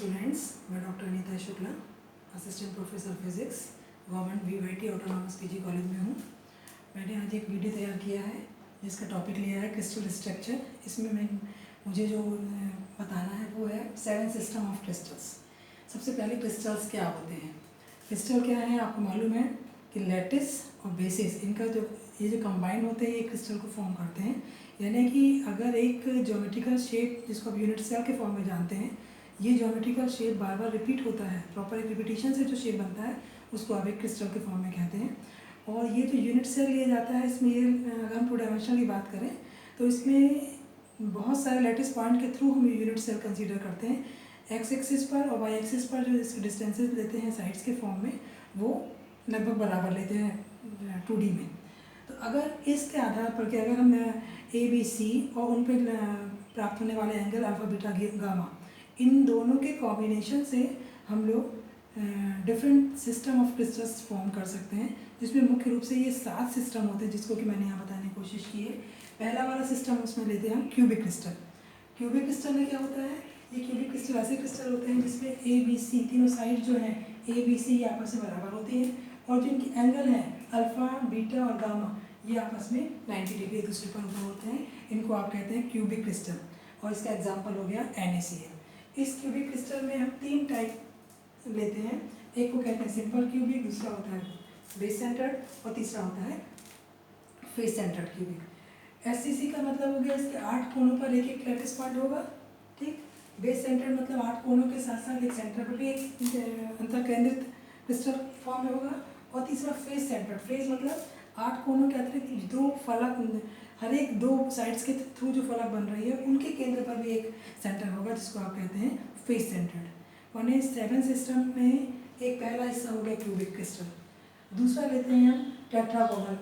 Students, मैं doctor Anita Shukla, assistant professor physics, government VYT autonomous PG college में हूँ। मैंने आज एक वीडियो तैयार किया है जिसका टॉपिक लिया है क्रिस्टल स्ट्रक्चर। इसमें मुझे जो बताना है वो है 7 सिस्टम ऑफ क्रिस्टल्स। सबसे पहले क्रिस्टल्स क्या होते हैं? क्रिस्टल क्या है आपको मालूम है कि लैटिस और बेसिस, इनका जो कंबाइन होते हैं ये क्रिस्टल को फॉर्म करते हैं। यानी कि अगर एक ज्योमेट्रिकल शेप जिसको आप यूनिट सेल के फॉर्म में जानते हैं, ये ज्योमेट्रिकल शेप बार बार रिपीट होता है, प्रॉपर एक रिपीटिशन से जो शेप बनता है उसको आप एक क्रिस्टल के फॉर्म में कहते हैं। और ये जो यूनिट सेल लिया जाता है इसमें ये अगर हम 2 डायमेंशनल की बात करें तो इसमें बहुत सारे लैटिस पॉइंट के थ्रू हम यूनिट सेल कंसीडर करते हैं। एक्स एक्सिस पर और वाई एक्सिस पर जो इसके डिस्टेंसेस लेते हैं साइड्स के फॉर्म में वो लगभग बराबर लेते हैं 2D में। तो अगर इसके आधार पर कि अगर हम ए बी सी और उन पर प्राप्त होने वाले एंगल अल्फा बीटा गामा, इन दोनों के कॉम्बिनेशन से हम लोग different system of crystals form कर सकते हैं, जिसमें मुख्य रूप से ये 7 सिस्टम होते हैं जिसको कि मैंने यहाँ बताने की कोशिश की है। पहला वाला सिस्टम उसमें लेते हैं हम क्यूबिक क्रिस्टल। क्यूबिक क्रिस्टल में क्या होता है? ये क्यूबिक क्रिस्टल ऐसे क्रिस्टल होते हैं जिसमें ए बी सी तीनों साइड जो हैं ए बी सी आपस में बराबर होती हैं और जिनकी एंगल है अल्फा बीटा और गामा ये आपस में 90 डिग्री एक दूसरे पर ऊपर होते हैं। इनको आप कहते हैं क्यूबिक क्रिस्टल और इसका एग्जाम्पल हो गया NaCl। इस क्यूबिक क्रिस्टल में हम 3 टाइप लेते हैं। एक को कहते हैं सिंपल क्यूबिक, दूसरा होता है बेस सेंटर्ड और तीसरा होता है फेस सेंटर्ड क्यूबिक। SCC का मतलब हो गया इसके 8 कोनों पर एक एक लैटिस पॉइंट होगा, ठीक। बेस सेंटर्ड मतलब 8 कोनों के साथ साथ एक सेंटर पर भी एक अंतर केंद्रित क्रिस्टल फॉर्म में होगा। और तीसरा फेस सेंटर्ड। फेस मतलब 8 कोनों के अतिरिक्त 2 फलक, हर एक 2 साइड्स के थ्रू जो फलक बन रही है उनके केंद्र पर भी एक सेंटर होगा जिसको आप कहते हैं फेस सेंटर्ड। और 7 सिस्टम में एक पहला हिस्सा हो गया क्यूबिक क्रिस्टल। दूसरा लेते हैं हम टेट्रागोनल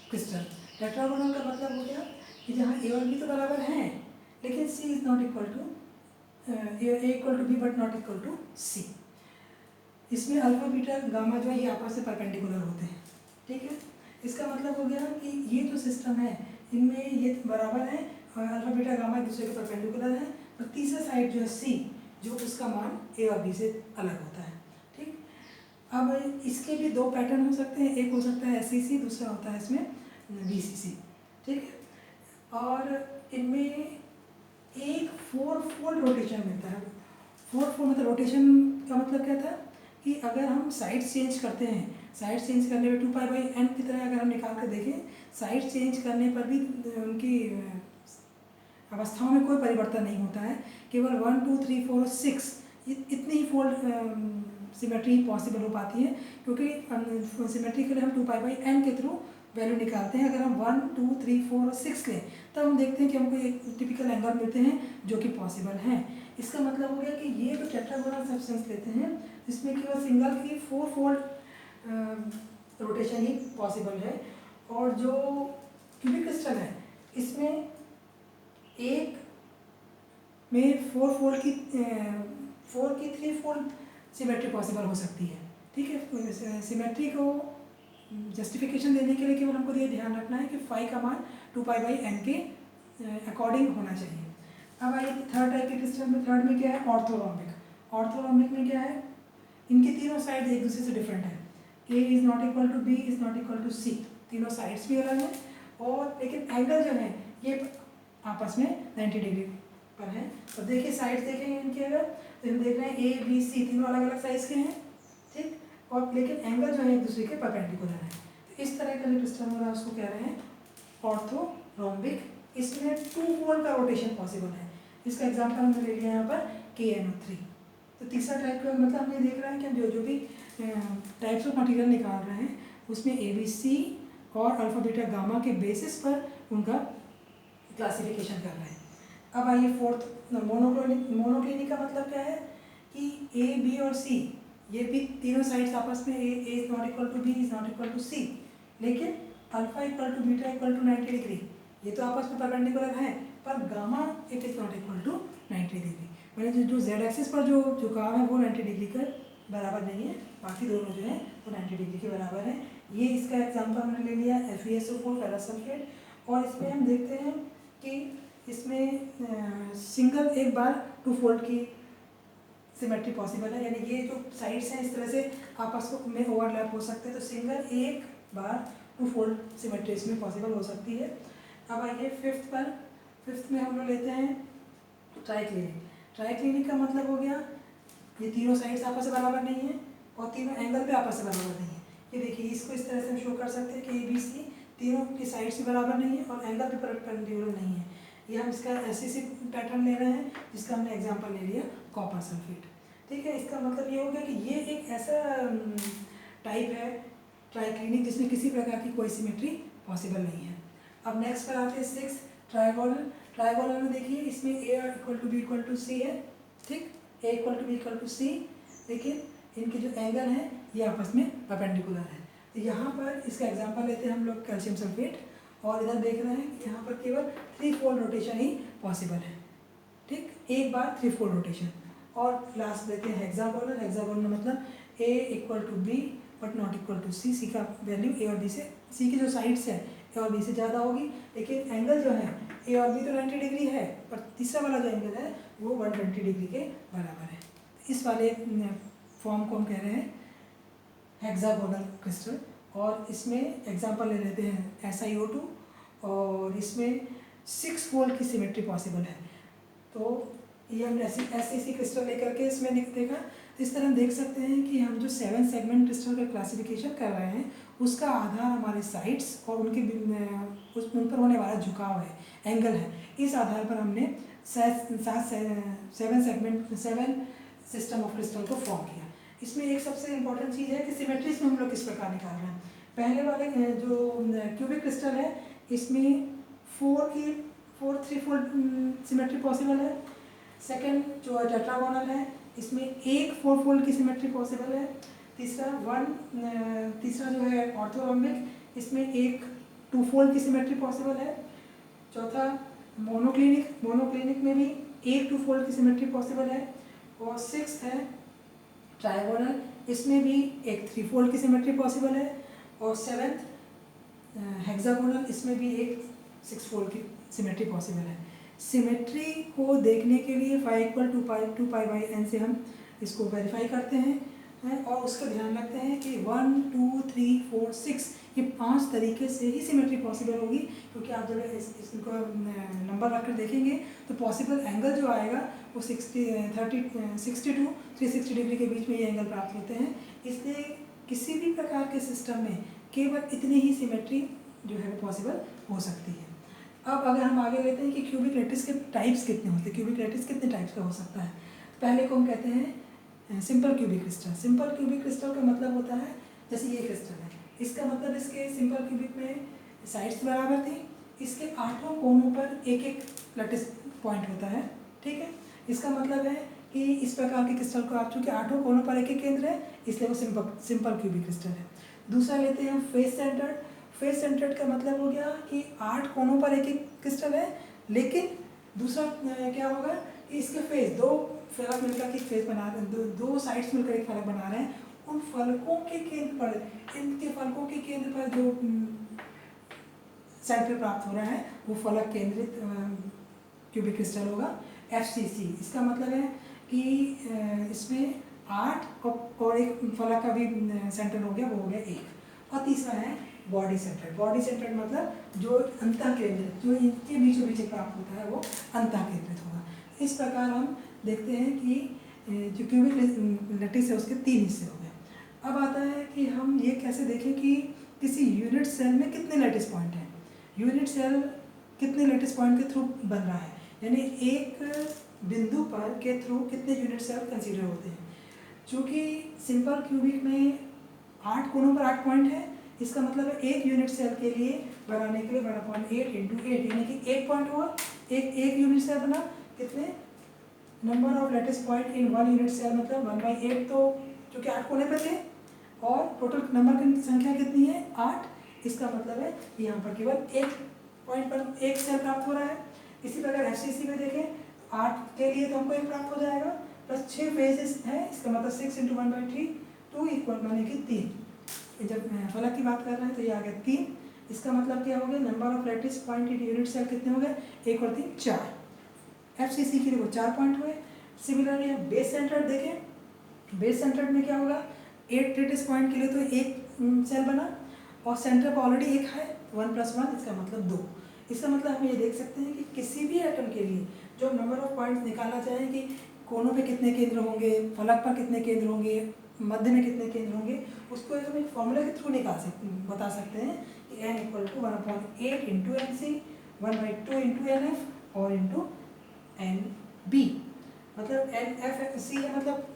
क्रिस्टल। टेट्रागोनल का मतलब हो गया कि जहाँ ए और बी तो बराबर हैं लेकिन C is not equal to A equal to B but not equal to C. इसमें अल्फा बीटा गामा जो है ये आपस से परपेंडिकुलर होते हैं, ठीक है। इसका मतलब हो गया कि ये जो सिस्टम है इनमें ये बराबर है और अल्फा बीटा गामा एक दूसरे के परपेंडिकुलर है। और तीसरा साइड जो है सी, जो उसका मान ए और बी से अलग होता है, ठीक। अब इसके भी 2 पैटर्न हो सकते हैं। एक हो सकता है SCC, दूसरा होता है इसमें BCC, ठीक है। और इनमें एक 4 फोल्ड रोटेशन मिलता है। 4 फोल्ड मतलब रोटेशन का मतलब क्या था कि अगर हम साइड चेंज करते हैं, साइड चेंज करने पर 2π/n की तरह अगर हम निकाल कर देखें, साइड चेंज करने पर भी उनकी अवस्थाओं में कोई परिवर्तन नहीं होता है। केवल 1 2 3 4 और 6 इतनी ही फोल्ड सिमेट्री पॉसिबल हो पाती है, क्योंकि सिमेट्री के लिए हम 2π/n के थ्रू वैल्यू निकालते हैं। अगर हम 1 2 3 4 और 6 लें तब हम देखते हैं कि हमको एक टिपिकल एंगल मिलते हैं जो कि पॉसिबल हैं। इसका मतलब हो गया कि ये जो टेट्रागोनल सब्सटेंस लेते हैं जिसमें केवल सिंगल की 4 फोल्ड रोटेशन ही पॉसिबल है। और जो क्यूबिक क्रिस्टल है इसमें एक में 4 की 3 फोल्ड सिमेट्री पॉसिबल हो सकती है, ठीक है। सिमेट्री को जस्टिफिकेशन देने के लिए केवल हमको ये ध्यान रखना है कि फाई का मान 2π/n के अकॉर्डिंग होना चाहिए। अब आइए थर्ड टाइप के क्रिस्टल में। थर्ड में क्या है? ऑर्थोरोम्बिक। ऑर्थोरोम्बिक में क्या है? इनके तीनों साइड एक दूसरे से डिफरेंट है। A is not equal to B is not equal to C। तीनों साइड्स भी अलग हैं और लेकिन एंगल जो है ये आपस में 90 डिग्री पर है। तो देखिए साइड्स देखेंगे इनके, अगर तो हम देख रहे हैं A B C तीनों अलग अलग साइज के हैं, ठीक। और लेकिन एंगल जो है एक दूसरे के परपेंडिकुलर है। तो इस तरह का जो क्रिस्टल हो रहा है उसको कह रहे हैं ऑर्थोरोम्बिक। इसमें 2 फोल्ड का रोटेशन पॉसिबल है। इसका एग्जांपल हमने ले लिया यहाँ पर KNO3। तो तीसरा टाइप का मतलब हम ये देख रहे हैं कि हम जो भी टाइप्स ऑफ मटेरियल निकाल रहे हैं उसमें ABC और अल्फा बीटा गामा के बेसिस पर उनका क्लासिफिकेशन कर रहे हैं। अब आइए फोर्थ, मोनोक्लिनिक। मोनोक्लिनिक का मतलब क्या है कि A B और C ये भी तीनों साइड्स आपस में A is not equal to B is not equal to C, लेकिन alpha equal to beta equal to 90 degree, ये तो आपस में परपेंडिकुलर हैं, पर gamma it is not equal to 90 degree. मतलब जो Z एक्सिस पर जो झुकाव है वो 90 डिग्री का बराबर नहीं है, बाकी दोनों जो है वो 90 डिग्री के बराबर है। ये इसका एग्जाम्पल हमने ले लिया FeSO4 फेरस सल्फेट। और इसमें हम देखते हैं कि इसमें सिंगल एक बार 2 फोल्ड की सिमेट्री पॉसिबल है, यानी ये जो साइड्स हैं इस तरह से आपस में ओवरलैप हो सकते हैं, तो सिंगल एक बार टू फोल्ड सिमेट्री इसमें पॉसिबल हो सकती है। अब आइए फिफ्थ पर। फिफ्थ में हम लोग लेते हैं ट्राइक्लिनिक। ट्राइक्लिनिक का मतलब हो गया ये तीनों साइड्स आपस से बराबर नहीं है और तीनों एंगल पे आपस से बराबर नहीं है। ये देखिए इसको इस तरह से हम शो कर सकते हैं कि ABC तीनों की साइड्स भी बराबर नहीं है और एंगल भी परपेंडिकुलर नहीं है। ये हम इसका ऐसे पैटर्न ले रहे हैं जिसका हमने एग्जांपल ले लिया कॉपर सल्फेट। ठीक है, इसका मतलब ये हो गया कि ये एक ऐसा टाइप है ट्राइक्लिनिक जिसमें किसी प्रकार की कोई सिमेट्री पॉसिबल नहीं है। अब नेक्स्ट पर आते हैं सिक्स, ट्राइगोनल। ट्राइगोनल में देखिए इसमें A equal to B equal to C है, ठीक, A equal to B equal to C, लेकिन इनके जो एंगल हैं ये आपस में परपेंडिकुलर है। तो यहाँ पर इसका एग्जांपल लेते हैं हम लोग कैल्शियम सल्फेट, और इधर देख रहे हैं कि यहाँ पर केवल 3 फोल्ड रोटेशन ही पॉसिबल है, ठीक, एक बार 3 फोल्ड रोटेशन। और लास्ट लेते हैं हेक्सागोनल। हेक्सागोनल मतलब A equal to B but not equal to C। C का वैल्यू A और B से, C की जो साइड्स है A और B से ज़्यादा होगी, लेकिन एंगल जो है A और B तो 90 डिग्री है, पर तीसरा वाला जो एंगल है वो 120 डिग्री के बराबर है। इस वाले फॉर्म को हम कह रहे हैं हेक्सागोनल क्रिस्टल, और इसमें एग्जांपल ले लेते हैं SiO2, और इसमें 6 फोल्ड की सिमेट्री पॉसिबल है। तो ये हमने ऐसी क्रिस्टल लेकर के इसमें देखा। तो इस तरह हम देख सकते हैं कि हम जो 7 सेगमेंट क्रिस्टल का क्लासिफिकेशन कर रहे हैं उसका आधार हमारे साइड्स और उनके उन पर होने वाला झुकाव है, एंगल है। इस आधार पर हमने 7 सिस्टम ऑफ क्रिस्टल को फॉर्म किया। इसमें एक सबसे इम्पोर्टेंट चीज़ है कि सिमेट्रीज में हम लोग किस प्रकार निकाल रहे हैं। पहले वाले जो क्यूबिक क्रिस्टल है इसमें 4 3 फोल्ड सिमेट्री पॉसिबल है। सेकंड जो टेट्रागोनल है इसमें एक 4 फोल्ड की सिमेट्री पॉसिबल है। तीसरा जो है ऑर्थोरोम्बिक, इसमें एक 2 फोल्ड की सिमेट्री पॉसिबल है। चौथा मोनोक्लिनिक में भी एक 2 फोल्ड की सिमेट्री पॉसिबल है। और सिक्स्थ है ट्राइगोनल, इसमें भी एक 3 फोल्ड की सिमेट्री पॉसिबल है। और सेवेंथ हेक्सागोनल, इसमें भी एक 6 फोल्ड की सिमेट्री पॉसिबल है। सिमेट्री को देखने के लिए phi equal 2 pi by n से हम इसको वेरीफाई करते हैं, और उसका ध्यान रखते हैं कि 1 2 3 4 6 ये 5 तरीके से ही सिमेट्री पॉसिबल होगी, क्योंकि आप जब इसको नंबर रखकर देखेंगे तो पॉसिबल एंगल जो आएगा वो 60 टू 360 डिग्री के बीच में ये एंगल प्राप्त होते हैं। इसलिए किसी भी प्रकार के सिस्टम में केवल इतनी ही सिमेट्री जो है वो पॉसिबल हो सकती है। अब अगर हम आगे लेते हैं कि क्यूबिक लैटिस के टाइप्स कितने होते हैं, क्यूबिक लैटिस कितने टाइप्स का हो सकता है। पहले को हम कहते हैं simple cubic crystal. Simple cubic crystal का मतलब होता है जैसे ये क्रिस्टल है, इसका मतलब इसके सिंपल क्यूबिक में साइड्स बराबर थी, इसके 8 कोनों पर एक एक लैटिस पॉइंट होता है, ठीक है। इसका मतलब है कि इस प्रकार के क्रिस्टल को आप चूँकि 8 कोनों पर एक एक केंद्र है इसलिए वो सिंपल क्यूबिक क्रिस्टल है। दूसरा लेते हैं फेस सेंटर्ड। फेस सेंटर्ड का मतलब हो गया कि 8 कोनों पर एक एक क्रिस्टल है, लेकिन दूसरा क्या होगा कि इसके फेस दो फलक मिलकर के फेस बना रहे हैं, दो साइड्स मिलकर एक फलक बना रहे हैं। उन फलकों के केंद्र पर, इनके फलकों के केंद्र पर जो सेंटर प्राप्त हो रहा है वो फलक केंद्रित क्यूबिक क्रिस्टल होगा। FCC इसका मतलब है कि इसमें 8 और एक फलक का भी सेंटर हो गया, वो हो गया 1। और तीसरा है बॉडी सेंटर्ड। बॉडी सेंटर्ड मतलब जो अंतः केंद्रित, जो इनके बीचों बीच प्राप्त होता है वो अंतः केंद्रित होगा। इस प्रकार हम देखते हैं कि जो क्यूबिक लैटिस है उसके 3 हिस्से हो गए। अब आता है कि हम ये कैसे देखें कि किसी यूनिट सेल में कितने लैटिस पॉइंट हैं, यूनिट सेल कितने लैटिस पॉइंट के थ्रू बन रहा है, यानी एक बिंदु पर के थ्रू कितने यूनिट सेल कंसीडर होते हैं। चूँकि सिंपल क्यूबिक में 8 कोनों पर 8 पॉइंट है, इसका मतलब है एक यूनिट सेल के लिए बनाने के लिए 1/8 × 8 यानी कि 1 पॉइंट हुआ, एक यूनिट सेल बना, कितने number of lattice point in 1 unit cell मतलब 1/8, तो चूँकि 8 कोने पे थे और टोटल नंबर की संख्या कितनी है 8, इसका मतलब है यहाँ पर केवल एक पॉइंट पर एक सेल प्राप्त हो रहा है। इसी प्रकार FCC में देखें 8 के लिए तो हमको एक प्राप्त हो जाएगा, प्लस 6 फेजेस है, इसका मतलब 6 × 1/3 2 इक्वल माने कि 3। जब फलक की बात कर रहे हैं तो ये आ गया 3, इसका मतलब क्या हो गया number of lattice point in unit cell कितने हो गए 1 और 3 4। FCC के लिए वो 4 पॉइंट हुए। सिमिलरली हम बेस सेंटर्ड देखें, बेस सेंटर्ड में क्या होगा, 8 लेटेस्ट पॉइंट के लिए तो एक सेल बना और सेंटर पर ऑलरेडी एक है, 1 + 1 इसका मतलब 2। इसका मतलब हम ये देख सकते हैं कि किसी भी एटम के लिए जो नंबर ऑफ पॉइंट्स निकालना चाहें कि कोनों पे कितने केंद्र होंगे, फलक पर कितने केंद्र होंगे, मध्य में कितने केंद्र होंगे, उसको हम एक फॉर्मूला के थ्रू बता सकते हैं कि n = 1/8 × NC, 1/2 × NF और NB। मतलब NFC का मतलब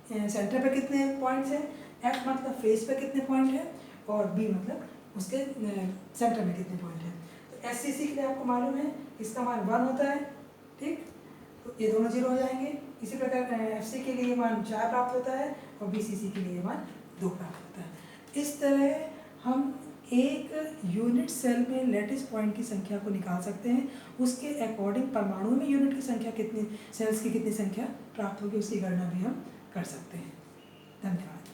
सेंटर पे कितने पॉइंट्स हैं, F मतलब फेस पे कितने पॉइंट हैं और B मतलब उसके सेंटर में कितने पॉइंट हैं। तो SCC के लिए आपको मालूम है इसका मान 1 होता है, ठीक, तो ये दोनों 0 हो जाएंगे। इसी प्रकार FC के लिए ये मान 4 प्राप्त होता है और BCC के लिए ये मान 2 प्राप्त होता है। इस तरह हम एक यूनिट सेल में लैटिस पॉइंट की संख्या को निकाल सकते हैं, उसके अकॉर्डिंग परमाणु में यूनिट की संख्या कितनी, सेल्स की कितनी संख्या प्राप्त होगी उसकी गणना भी हम कर सकते हैं। धन्यवाद।